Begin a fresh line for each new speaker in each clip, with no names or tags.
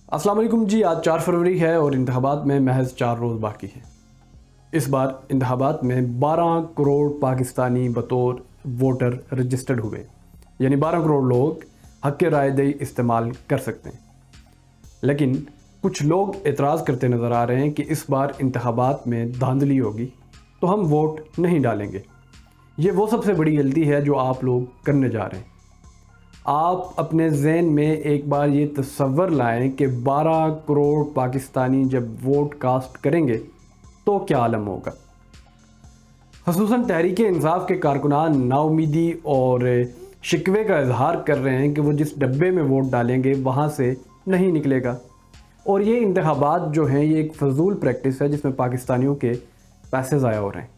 अस्सलाम वालेकुम जी। आज 4 फरवरी है और इंतखाबात में महज 4 रोज़ बाकी हैं। इस बार इंतखाबात में 12 करोड़ पाकिस्तानी बतौर वोटर रजिस्टर्ड हुए, यानी 12 करोड़ लोग हक़ राय दही इस्तेमाल कर सकते हैं। लेकिन कुछ लोग एतराज़ करते नज़र आ रहे हैं कि इस बार इंतखाबात में धांधली होगी तो हम वोट नहीं डालेंगे। ये वो सबसे बड़ी गलती है जो आप लोग करने जा रहे हैं। आप अपने ज़हन में एक बार ये तसव्वुर लाएं कि 12 करोड़ पाकिस्तानी जब वोट कास्ट करेंगे तो क्या आलम होगा। ख़ुसूसन तहरीक इंसाफ के कारकुनान नाउमीदी और शिकवे का इजहार कर रहे हैं कि वो जिस डब्बे में वोट डालेंगे वहाँ से नहीं निकलेगा। और ये इंतखाबात जो हैं ये एक फजूल प्रैक्टिस है जिसमें पाकिस्तानियों के पैसे ज़ाया हो रहे हैं।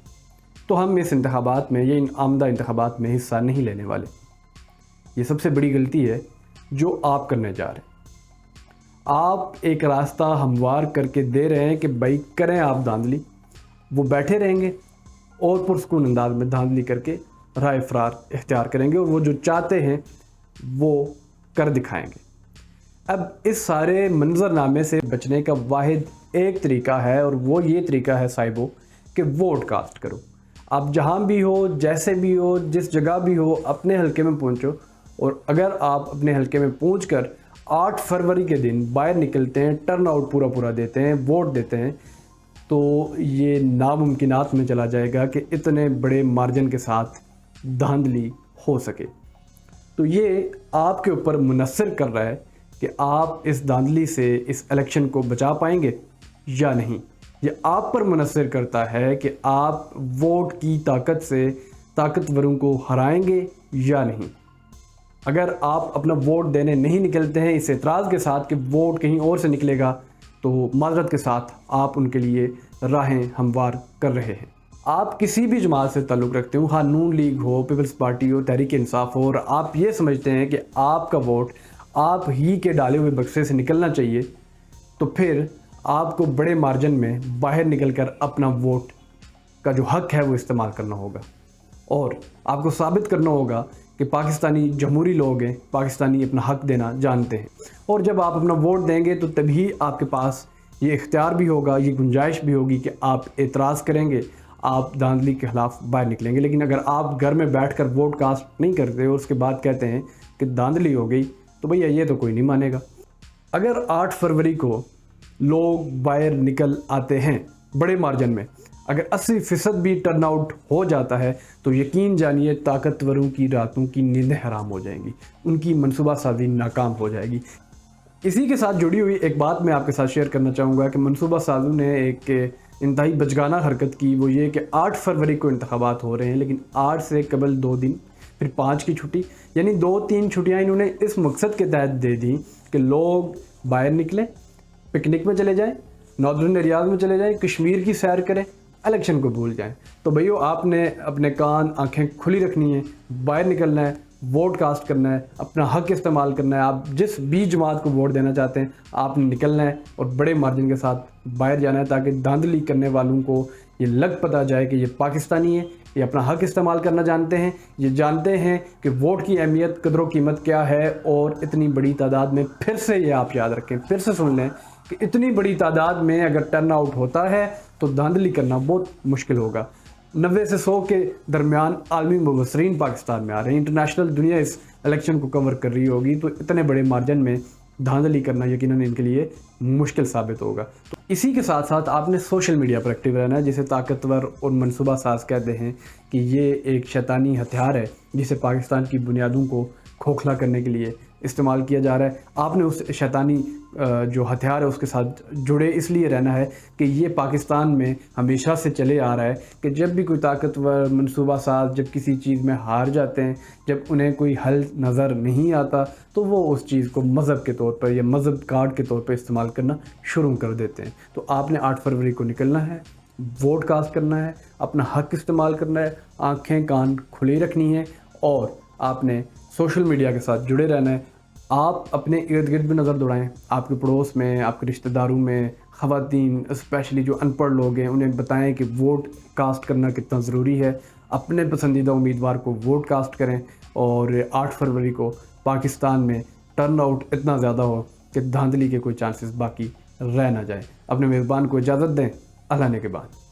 तो हम इस इंतखाबात में, ये इन आमदा इंतखाबात में हिस्सा नहीं लेने वाले। ये सबसे बड़ी गलती है जो आप करने जा रहे हैं। आप एक रास्ता हमवार करके दे रहे हैं कि भाई करें आप धांधली, वो बैठे रहेंगे और पुरस्कून अंदाज में धांधली करके राय फरार इख्तियार करेंगे और वो जो चाहते हैं वो कर दिखाएंगे। अब इस सारे मंजरनामे से बचने का वाहिद एक तरीका है और वो ये तरीका है साहिबो कि वोट कास्ट करो। आप जहाँ भी हो, जैसे भी हो, जिस जगह भी हो, अपने हलके में पहुँचो। और अगर आप अपने हलके में पहुंचकर 8 फरवरी के दिन बाहर निकलते हैं, टर्न आउट पूरा देते हैं, वोट देते हैं, तो ये नामुमकिनात में चला जाएगा कि इतने बड़े मार्जिन के साथ धांधली हो सके। तो ये आपके ऊपर मुनस्सिर कर रहा है कि आप इस धांधली से इस इलेक्शन को बचा पाएंगे या नहीं। ये आप पर मुनस्सिर करता है कि आप वोट की ताकत से ताकतवरों को हराएंगे या नहीं। अगर आप अपना वोट देने नहीं निकलते हैं इस एतराज़ के साथ कि वोट कहीं और से निकलेगा, तो माज़रत के साथ आप उनके लिए राहें हमवार कर रहे हैं। आप किसी भी जमात से ताल्लुक़ रखते हो, हाँ नून लीग हो, पीपल्स पार्टी हो, तहरीक इंसाफ हो, और आप ये समझते हैं कि आपका वोट आप ही के डाले हुए बक्से से निकलना चाहिए, तो फिर आपको बड़े मार्जिन में बाहर निकल कर अपना वोट का जो हक़ है वो इस्तेमाल करना होगा। और आपको साबित करना होगा कि पाकिस्तानी जमहूरी लोग हैं, पाकिस्तानी अपना हक़ देना जानते हैं। और जब आप अपना वोट देंगे तो तभी आपके पास ये इख्तियार भी होगा, ये गुंजाइश भी होगी कि आप एतराज़ करेंगे, आप धांधली के ख़िलाफ़ बाहर निकलेंगे। लेकिन अगर आप घर में बैठकर वोट कास्ट नहीं करते और उसके बाद कहते हैं कि धांधली हो गई, तो भैया ये तो कोई नहीं मानेगा। अगर 8 फरवरी को लोग बाहर निकल आते हैं बड़े मार्जिन में, अगर 80% भी टर्न आउट हो जाता है, तो यकीन जानिए ताकतवरों की रातों की नींदें हराम हो जाएंगी, उनकी मनसूबा साजी नाकाम हो जाएगी। इसी के साथ जुड़ी हुई एक बात मैं आपके साथ शेयर करना चाहूँगा कि मनसूबा साजों ने एक इंतहाई बचगाना हरकत की, वो ये कि 8 फरवरी को इंतखाबात हो रहे हैं, लेकिन 8 से कबल 2 दिन, फिर 5 की छुट्टी, यानी 2-3 छुट्टियाँ इन्होंने इस मकसद के तहत दे दी कि लोग बाहर निकलें, पिकनिक में चले जाएँ, नॉर्दर्न एरियाज़ में चले जाएँ, कश्मीर की सैर करें, इलेक्शन को भूल जाएं। तो भैया आपने अपने कान आंखें खुली रखनी है, बाहर निकलना है, वोट कास्ट करना है, अपना हक़ इस्तेमाल करना है। आप जिस भी जमात को वोट देना चाहते हैं आपने निकलना है और बड़े मार्जिन के साथ बाहर जाना है, ताकि धांधली करने वालों को ये लग पता जाए कि ये पाकिस्तानी है, ये अपना हक़ इस्तेमाल करना जानते हैं, ये जानते हैं कि वोट की अहमियत, कदर कीमत क्या है। और इतनी बड़ी तादाद में, फिर से ये आप याद रखें, फिर से सुन लें कि इतनी बड़ी तादाद में अगर टर्न आउट होता है तो धांधली करना बहुत मुश्किल होगा। 90 से 100 के दरमियान आलमी मुबसरीन पाकिस्तान में आ रहे हैं, इंटरनेशनल दुनिया इस इलेक्शन को कवर कर रही होगी, तो इतने बड़े मार्जिन में धांधली करना यकीनन इनके लिए मुश्किल साबित होगा। तो इसी के साथ साथ आपने सोशल मीडिया पर एक्टिव रहना है, जिसे ताकतवर और मनसूबा साज कहते हैं कि ये एक शैतानी हथियार है जिसे पाकिस्तान की बुनियादों को खोखला करने के लिए इस्तेमाल किया जा रहा है। आपने उस शैतानी जो हथियार है उसके साथ जुड़े इसलिए रहना है कि ये पाकिस्तान में हमेशा से चले आ रहा है कि जब भी कोई ताकतवर मनसूबा साज जब किसी चीज़ में हार जाते हैं, जब उन्हें कोई हल नज़र नहीं आता, तो वो उस चीज़ को मज़हब के तौर पर या मज़हब कार्ड के तौर पर इस्तेमाल करना शुरू कर देते हैं। तो आपने 8 फरवरी को निकलना है, वोट कास्ट करना है, अपना हक़ इस्तेमाल करना है, आँखें कान खुली रखनी है और आपने सोशल मीडिया के साथ जुड़े रहना है। आप अपने इर्द गिर्द भी नज़र दौड़ाएं, आपके पड़ोस में, आपके रिश्तेदारों में, ख़वातीन स्पेशली जो अनपढ़ लोग हैं उन्हें बताएं कि वोट कास्ट करना कितना ज़रूरी है। अपने पसंदीदा उम्मीदवार को वोट कास्ट करें और 8 फरवरी को पाकिस्तान में टर्न आउट इतना ज़्यादा हो کہ دھاندلی کے کوئی چانسز باقی رہ نہ جائے۔ اپنے میزبان کو اجازت دیں، اللہ نے کے بعد۔